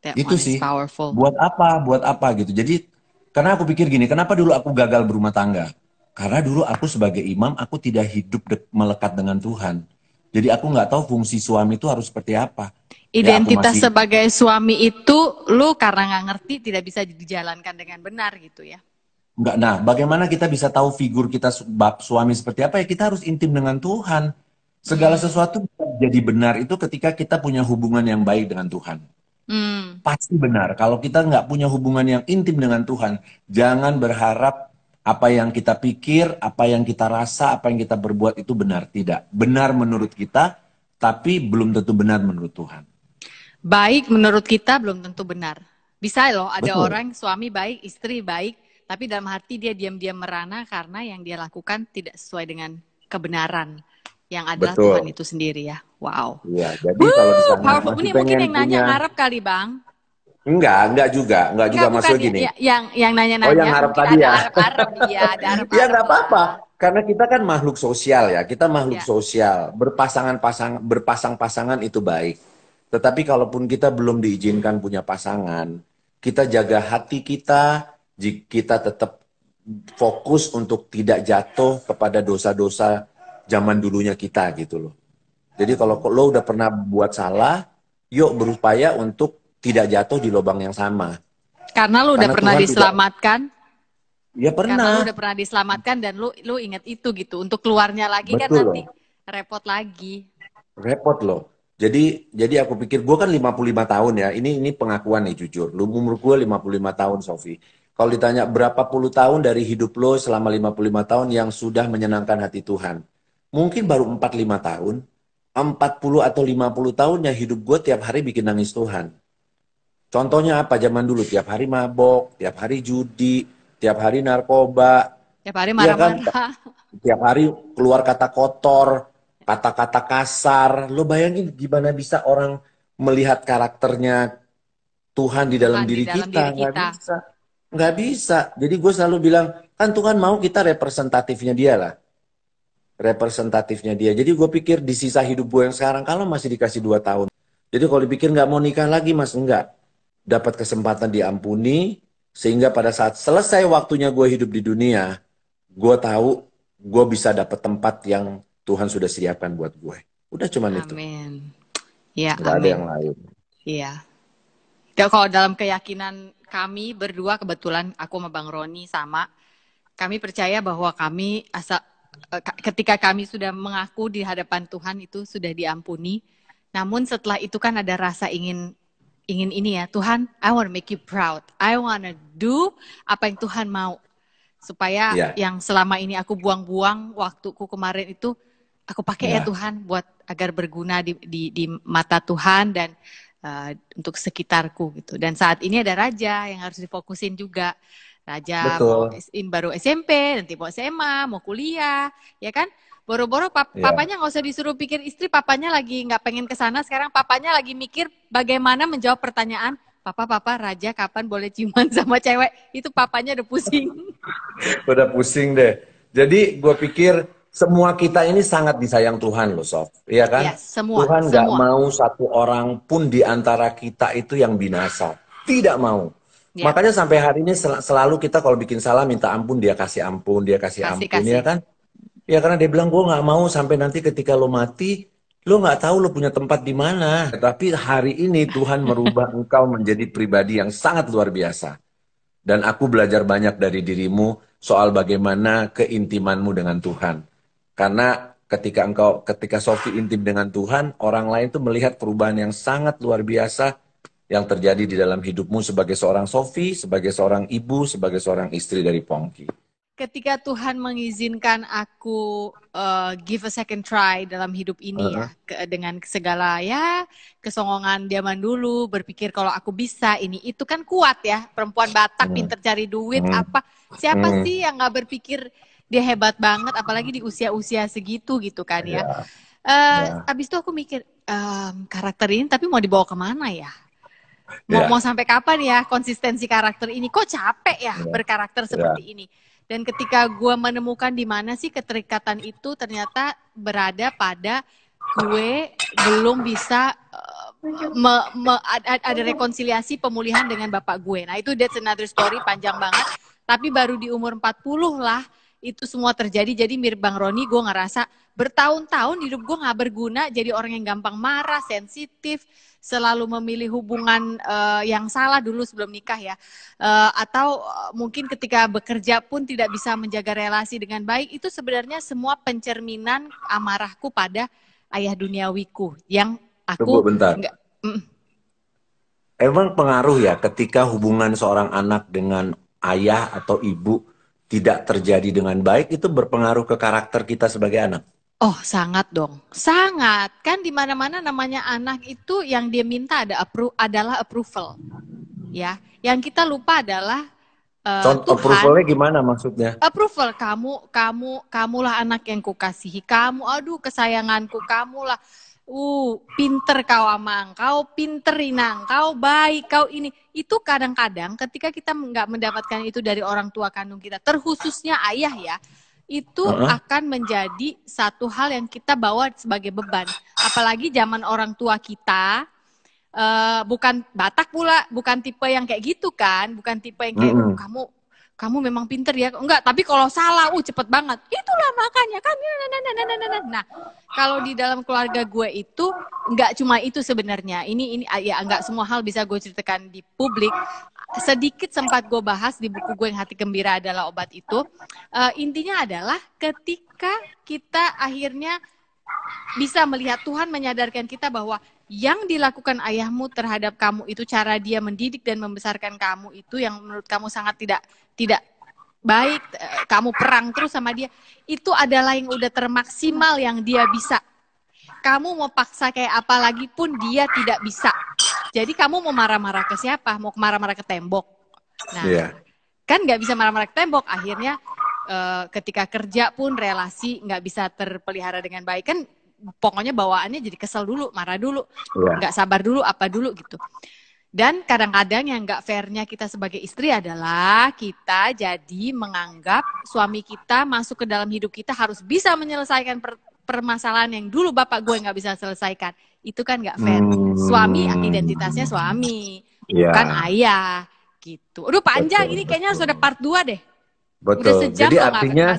B: that
A: Itu
B: one is
A: sih.
B: powerful.
A: Buat apa? Buat apa gitu. Jadi, karena aku pikir gini, kenapa dulu aku gagal berumah tangga? Karena dulu aku sebagai imam, aku tidak hidup melekat dengan Tuhan. Jadi aku nggak tahu fungsi suami itu harus seperti apa. Ya aku
B: Identitas
A: masih,
B: sebagai suami itu lu karena nggak ngerti tidak bisa dijalankan dengan benar gitu ya.
A: nggak. Nah, bagaimana kita bisa tahu figur kita bab suami seperti apa? Ya kita harus intim dengan Tuhan. Segala sesuatu bisa jadi benar itu ketika kita punya hubungan yang baik dengan Tuhan. Pasti benar. Kalau kita nggak punya hubungan yang intim dengan Tuhan, jangan berharap apa yang kita pikir, apa yang kita rasa, apa yang kita berbuat itu benar. Tidak. Benar menurut kita, tapi belum tentu benar menurut Tuhan.
B: Baik menurut kita belum tentu benar. Bisa loh ada
A: Betul.
B: orang suami baik, istri baik, tapi dalam hati dia diam-diam merana karena yang dia lakukan tidak sesuai dengan kebenaran yang adalah
A: Betul.
B: Tuhan itu sendiri ya. Wow.
A: Iya, jadi kalau di sana
B: Powerful.
A: masih
B: Ini mungkin
A: pengen
B: yang nanya
A: punya,
B: ngarep kali Bang.
A: enggak juga
B: Enggak, bukan
A: maksudnya gini.
B: yang nanya-nanya.
A: Oh, yang harap
B: Mungkin
A: tadi
B: ada
A: ya.
B: arep-arep ya, ada
A: Ya
B: arep-arep
A: nggak apa-apa,
B: lah.
A: karena kita kan makhluk sosial ya, kita makhluk
B: Ya.
A: sosial, berpasang-pasangan itu baik. Tetapi kalaupun kita belum diizinkan punya pasangan, kita jaga hati kita, jika kita tetap fokus untuk tidak jatuh kepada dosa-dosa zaman dulunya kita gitu loh. Jadi kalau lo udah pernah buat salah, yuk berupaya untuk tidak jatuh di lubang yang sama.
B: Karena lu udah
A: Karena
B: pernah
A: Tuhan tidak,
B: diselamatkan,
A: ya
B: karena lu
A: pernah,
B: udah pernah diselamatkan dan lu inget itu gitu. Untuk keluarnya lagi kan
A: betul loh,
B: nanti repot lagi.
A: repot loh. Jadi aku pikir, gue kan 55 tahun ya, ini pengakuan nih jujur. Lu umur gue 55 tahun, Sofi. Kalau ditanya berapa puluh tahun dari hidup lo selama 55 tahun yang sudah menyenangkan hati Tuhan. Mungkin baru 45 tahun, 40 atau 50 tahun yang hidup gue tiap hari bikin nangis Tuhan. Contohnya apa? Zaman dulu tiap hari mabok, tiap hari judi, tiap hari narkoba,
B: Tiap hari
A: ya kan?
B: marah-marah.
A: Tiap hari keluar kata kotor, kata-kata kasar. Lo bayangin gimana bisa orang melihat karakternya Tuhan di dalam
B: Tuhan di
A: diri
B: dalam diri
A: kita? Nggak
B: kita.
A: bisa. Nggak bisa. Jadi gue selalu bilang, kan Tuhan mau kita representatifnya dia lah. Representatifnya dia. Jadi gue pikir di sisa hidup gue yang sekarang, kalau masih dikasih 2 tahun. Jadi kalau dipikir nggak mau nikah lagi, mas, enggak. Dapat kesempatan diampuni, sehingga pada saat selesai waktunya gue hidup di dunia, gue tahu gue bisa dapat tempat yang Tuhan sudah sediakan buat gue. Udah cuman itu.
B: Amin. Ya,
A: Nggak ada yang
B: amin.
A: lain.
B: Iya. Ya, kalau dalam keyakinan kami berdua, kebetulan aku sama Bang Roni sama, kami percaya bahwa kami ketika kami sudah mengaku di hadapan Tuhan itu sudah diampuni. Namun setelah itu kan ada rasa ingin ini ya, Tuhan, I want to make you proud. I want to do apa yang Tuhan mau. Supaya
A: Ya,
B: yang selama ini aku buang-buang waktuku kemarin itu aku pakai ya
A: ya,
B: Tuhan buat agar berguna di mata Tuhan dan untuk sekitarku gitu. Dan saat ini ada Raja yang harus difokusin juga. Raja mau
A: betul.
B: baru SMP, nanti mau SMA, mau kuliah, ya kan? Boro-boro
A: Ya,
B: papanya nggak usah disuruh pikir istri, papanya lagi nggak pengen ke sana. Sekarang papanya lagi mikir bagaimana menjawab pertanyaan, Papa, Raja kapan boleh ciuman sama cewek? Itu papanya udah pusing.
A: udah pusing deh. Jadi gue pikir semua kita ini sangat disayang Tuhan loh, Sof. Iya kan?
B: Ya, semua,
A: Tuhan nggak
B: semua.
A: mau satu orang pun di antara kita itu yang binasa. Tidak mau.
B: Ya,
A: Makanya sampai hari ini selalu kita kalau bikin salah minta ampun, dia kasih ampun, ya
B: kasih-kasih.
A: kan? Ya karena dia bilang gue nggak mau sampai nanti ketika lo mati, lo nggak tahu lo punya tempat di mana. Tapi hari ini Tuhan merubah engkau menjadi pribadi yang sangat luar biasa. Dan aku belajar banyak dari dirimu soal bagaimana keintimanmu dengan Tuhan. Karena ketika Sofi intim dengan Tuhan, orang lain tuh melihat perubahan yang sangat luar biasa yang terjadi di dalam hidupmu sebagai seorang Sofi, sebagai seorang ibu, sebagai seorang istri dari Pongki.
B: Ketika Tuhan mengizinkan aku give a second try dalam hidup ini ya,
A: Heeh.
B: dengan segala ya kesongongan zaman dulu, berpikir kalau aku bisa ini itu kan kuat ya, perempuan Batak
A: Hmm.
B: pinter cari duit
A: Hmm.
B: apa, siapa
A: Hmm.
B: sih yang nggak berpikir dia hebat banget, apalagi di usia-usia segitu gitu kan ya.
A: Ya, ya,
B: Abis itu aku mikir karakter ini tapi mau dibawa kemana ya? Mau
A: ya,
B: sampai kapan ya konsistensi karakter ini? Kok capek ya
A: ya,
B: berkarakter
A: ya.
B: seperti ini? Dan ketika gue menemukan di mana sih keterikatan itu ternyata berada pada gue belum bisa ada rekonsiliasi pemulihan dengan bapak gue. Nah itu that's another story panjang banget. Tapi baru di umur 40 lah itu semua terjadi. Jadi mirip Bang Roni, gue ngerasa bertahun-tahun hidup gue gak berguna. Jadi orang yang gampang marah, sensitif, selalu memilih hubungan yang salah dulu sebelum nikah ya. Atau mungkin ketika bekerja pun tidak bisa menjaga relasi dengan baik. Itu sebenarnya semua pencerminan amarahku pada ayah duniawiku yang
A: Tunggu
B: aku
A: bentar.
B: nggak.
A: Emang pengaruh ya ketika hubungan seorang anak dengan ayah atau ibu tidak terjadi dengan baik, itu berpengaruh ke karakter kita sebagai anak.
B: Oh, sangat dong. Sangat. Kan di mana-mana namanya anak itu yang dia minta adalah approval. Ya. Yang kita lupa adalah
A: Contoh
B: Tuhan
A: approval-nya gimana maksudnya?
B: approval, kamulah anak yang kukasihi, kamu aduh kesayanganku, kamulah pinter kau Amang, kau pinter Inang, kau baik, kau ini. Itu kadang-kadang ketika kita nggak mendapatkan itu dari orang tua kandung kita, terkhususnya ayah ya, itu
A: Heeh.
B: akan menjadi satu hal yang kita bawa sebagai beban. Apalagi zaman orang tua kita bukan Batak pula, bukan tipe yang kayak gitu kan, bukan tipe yang kayak
A: Mm-mm.
B: kamu kamu memang pinter ya. Enggak, tapi kalau salah, cepet banget. Itulah makanya kan. Nah, kalau di dalam keluarga gue itu enggak cuma itu sebenarnya. Ini ya enggak semua hal bisa gue ceritakan di publik. Sedikit sempat gue bahas di buku gue yang Hati Gembira Adalah Obat itu. Intinya adalah ketika kita akhirnya bisa melihat Tuhan menyadarkan kita bahwa yang dilakukan ayahmu terhadap kamu itu, cara dia mendidik dan membesarkan kamu itu yang menurut kamu sangat tidak baik, kamu perang terus sama dia, itu adalah yang udah termaksimal yang dia bisa. Kamu mau paksa kayak apa lagi pun dia tidak bisa. Jadi kamu mau marah-marah ke siapa? Mau marah-marah ke tembok? Nah, kan nggak bisa marah-marah ke tembok. Akhirnya ketika kerja pun relasi nggak bisa terpelihara dengan baik. Kan pokoknya bawaannya jadi kesel dulu, marah dulu, nggak sabar dulu, apa dulu gitu. Dan kadang-kadang yang nggak fairnya kita sebagai istri adalah kita jadi menganggap suami kita masuk ke dalam hidup kita harus bisa menyelesaikan permasalahan yang dulu bapak gue nggak bisa selesaikan. Itu kan nggak fair. Suami identitasnya suami, bukan ayah gitu. Aduh panjang, ini kayaknya harus ada part 2 deh.
A: Betul. Jadi artinya,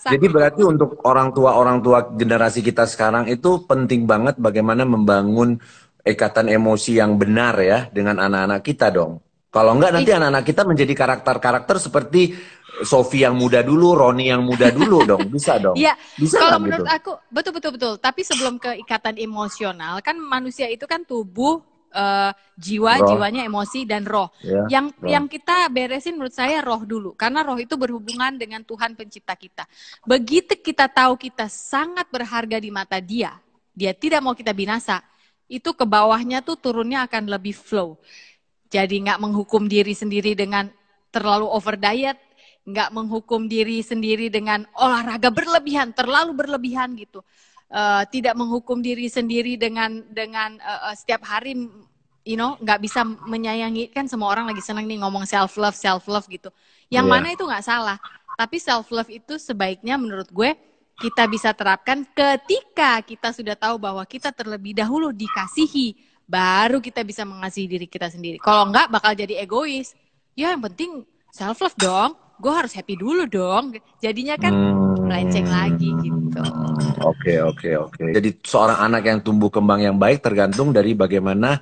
A: jadi berarti untuk orang tua generasi kita sekarang itu penting banget bagaimana membangun ikatan emosi yang benar ya dengan anak-anak kita dong. Kalau enggak nanti anak-anak kita menjadi karakter-karakter seperti Sophie yang muda dulu, Roni yang muda dulu dong, bisa dong.
B: Iya.
A: Bisa
B: kalau
A: gitu?
B: Menurut aku betul. Tapi sebelum ke ikatan emosional, kan manusia itu kan tubuh, jiwanya emosi dan roh. Yang kita beresin menurut saya roh dulu, karena roh itu berhubungan dengan Tuhan pencipta kita. Begitu kita tahu kita sangat berharga di mata dia tidak mau kita binasa, itu ke bawahnya tuh turunnya akan lebih flow. Jadi nggak menghukum diri sendiri dengan terlalu over diet, nggak menghukum diri sendiri dengan olahraga berlebihan, terlalu berlebihan gitu. Tidak menghukum diri sendiri dengan setiap hari, nggak bisa menyayangi. Kan semua orang lagi senang nih ngomong self love gitu. Yang mana itu nggak salah. Tapi self love itu sebaiknya menurut gue kita bisa terapkan ketika kita sudah tahu bahwa kita terlebih dahulu dikasihi, baru kita bisa mengasihi diri kita sendiri. Kalau nggak bakal jadi egois. Ya yang penting self love dong. Gue harus happy dulu dong. Jadinya kan melenceng lagi gitu.
A: Oke. Jadi seorang anak yang tumbuh kembang yang baik tergantung dari bagaimana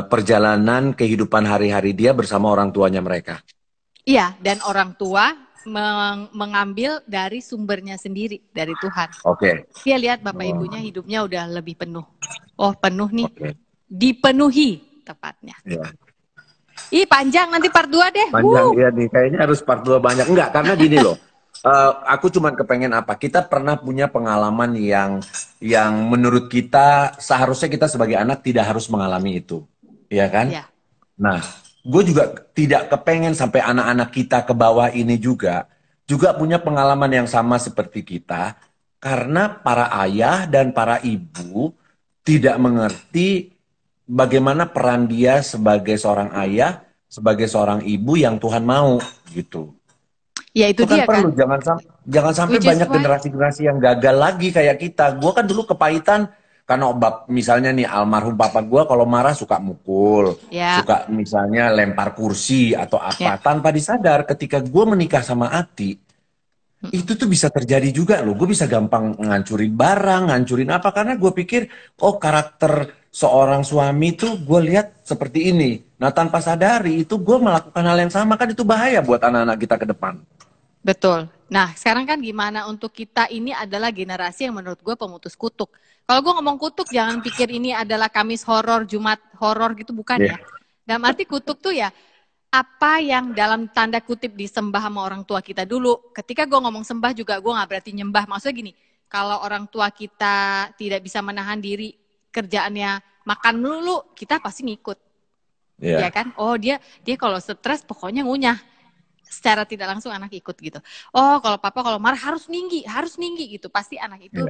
A: perjalanan kehidupan hari-hari dia bersama orang tuanya mereka.
B: Iya, dan orang tua mengambil dari sumbernya sendiri, dari Tuhan. Dia lihat bapak ibunya hidupnya udah lebih penuh. Oh penuh nih, dipenuhi tepatnya. Ih panjang, nanti part 2 deh.
A: Panjang ya nih, kayaknya harus part 2 banyak. Enggak, karena gini loh. Aku cuman kepengen apa? Kita pernah punya pengalaman yang menurut kita seharusnya kita sebagai anak tidak harus mengalami itu, ya kan?
B: Ya.
A: Nah, gue juga tidak kepengen sampai anak-anak kita ke bawah ini juga punya pengalaman yang sama seperti kita, karena para ayah dan para ibu tidak mengerti bagaimana peran dia sebagai seorang ayah, sebagai seorang ibu yang Tuhan mau gitu.
B: Ya itu dia
A: perlu.
B: kan.
A: Jangan sampai banyak generasi-generasi yang gagal lagi kayak kita. Gue kan dulu kepahitan karena misalnya nih almarhum papa gue kalau marah suka mukul, suka misalnya lempar kursi atau apa, tanpa disadar ketika gue menikah sama Ati, itu tuh bisa terjadi juga loh. Gue bisa gampang ngancurin barang, ngancurin apa, karena gue pikir karakter seorang suami tuh gue lihat seperti ini. Nah tanpa sadari itu gue melakukan hal yang sama, kan itu bahaya buat anak-anak kita ke depan.
B: Betul. Nah, sekarang kan gimana untuk kita, ini adalah generasi yang menurut gue pemutus kutuk. Kalau gue ngomong kutuk, jangan pikir ini adalah Kamis horor, Jumat horor gitu, bukan ya. Dalam arti kutuk tuh ya, apa yang dalam tanda kutip disembah sama orang tua kita dulu. Ketika gue ngomong sembah juga, gue gak berarti nyembah. Maksudnya gini, kalau orang tua kita tidak bisa menahan diri, kerjaannya makan melulu, kita pasti ngikut. Ya kan? Oh dia kalau stres pokoknya ngunyah. Secara tidak langsung anak ikut gitu. Oh kalau papa kalau marah harus ninggi gitu. Pasti anak itu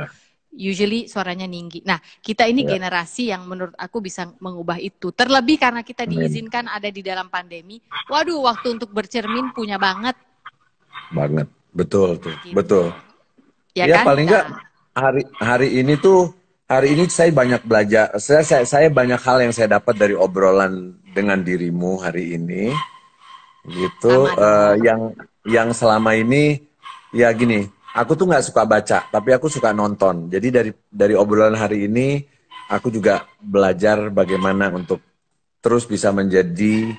B: usually suaranya ninggi. Nah kita ini generasi yang menurut aku bisa mengubah itu. Terlebih karena kita diizinkan ada di dalam pandemi. Waduh waktu untuk bercermin punya banget.
A: Betul tuh, gitu. Betul.
B: Ya kan?
A: Paling nggak hari ini saya banyak belajar. Saya banyak hal yang saya dapat dari obrolan dengan dirimu hari ini. Gitu, yang selama ini ya gini, aku tuh nggak suka baca, tapi aku suka nonton. Jadi dari obrolan hari ini, aku juga belajar bagaimana untuk terus bisa menjadi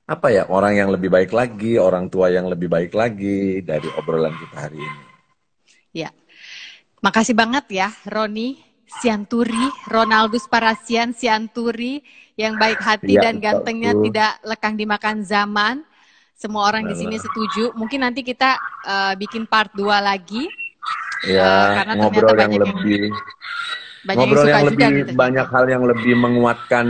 A: apa ya, orang yang lebih baik lagi, orang tua yang lebih baik lagi dari obrolan kita hari ini.
B: Ya, makasih banget ya Roni Sianturi, Ronaldus Parasian Sianturi, yang baik hati
A: Iya,
B: dan gantengnya
A: betul.
B: tidak lekang dimakan zaman. Semua orang di sini
A: Benar.
B: setuju. Mungkin nanti kita bikin part 2 lagi,
A: Ya,
B: karena ternyata banyak yang
A: ngobrol
B: suka
A: yang
B: juga
A: lebih
B: nih
A: banyak
B: ternyata.
A: hal yang lebih menguatkan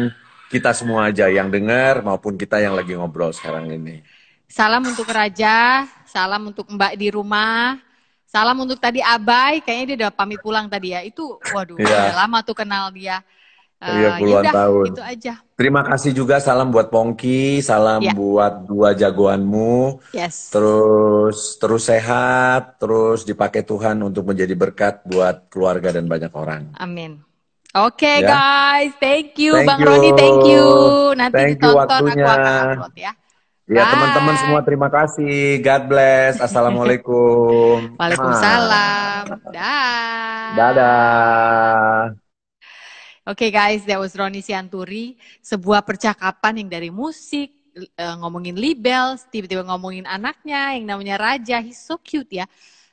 A: kita semua aja yang dengar maupun kita yang lagi ngobrol sekarang ini.
B: Salam untuk Raja, salam untuk Mbak di rumah, salam untuk tadi Abai, kayaknya dia udah pamit pulang tadi ya. Itu, waduh, udah
A: Iya,
B: lama tuh kenal dia.
A: iya
B: Ya
A: puluhan
B: udah,
A: tahun.
B: itu aja.
A: Terima kasih juga, salam buat Pongki, salam
B: Ya,
A: buat dua jagoanmu.
B: yes.
A: Terus terus sehat, terus dipakai Tuhan untuk menjadi berkat buat keluarga dan banyak orang.
B: Amin. Oke
A: Ya,
B: guys, thank you
A: thank
B: Bang
A: you,
B: Roni, thank you. Nanti
A: thank you
B: ditonton, aku
A: waktunya.
B: akan upload ya.
A: Ya teman-teman semua
B: Bye.
A: terima kasih. God bless. Assalamualaikum.
B: Waalaikumsalam. Dah.
A: Dadah.
B: Oke guys, that was Roni Sianturi. Sebuah percakapan yang dari musik, ngomongin libels, tiba-tiba ngomongin anaknya yang namanya Raja. He's so cute ya.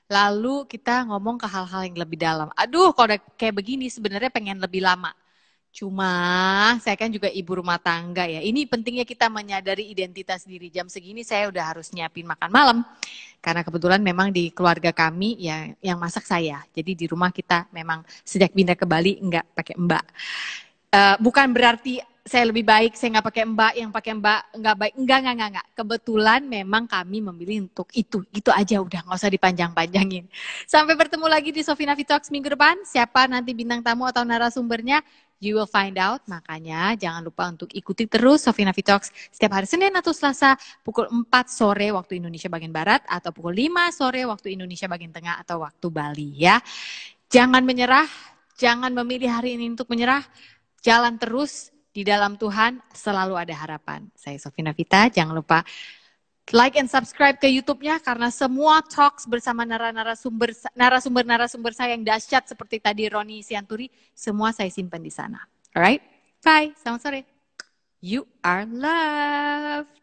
B: Lalu kita ngomong ke hal-hal yang lebih dalam. Aduh, kalau udah kayak begini sebenarnya pengen lebih lama. Cuma saya kan juga ibu rumah tangga ya. Ini pentingnya kita menyadari identitas diri. Jam segini saya udah harus nyiapin makan malam. Karena kebetulan memang di keluarga kami ya yang masak saya. Jadi di rumah kita memang sejak pindah ke Bali nggak pakai mbak. Bukan berarti saya lebih baik, saya nggak pakai mbak, yang pakai mbak nggak baik. Enggak. Kebetulan memang kami memilih untuk itu. Itu aja udah, nggak usah dipanjang-panjangin. Sampai bertemu lagi di Sofina Talks minggu depan. Siapa nanti bintang tamu atau narasumbernya, you will find out. Makanya jangan lupa untuk ikuti terus Sofina Talks setiap hari Senin atau Selasa pukul 4 sore waktu Indonesia bagian Barat atau pukul 5 sore waktu Indonesia bagian Tengah atau waktu Bali ya. Jangan menyerah, jangan memilih hari ini untuk menyerah. Jalan terus di dalam Tuhan, selalu ada harapan. Saya Sofina Vita, jangan lupa like and subscribe ke YouTube-nya karena semua talks bersama narasumber saya yang dahsyat seperti tadi Roni Sianturi, semua saya simpan di sana. Alright? Bye, selamat sore. You are loved.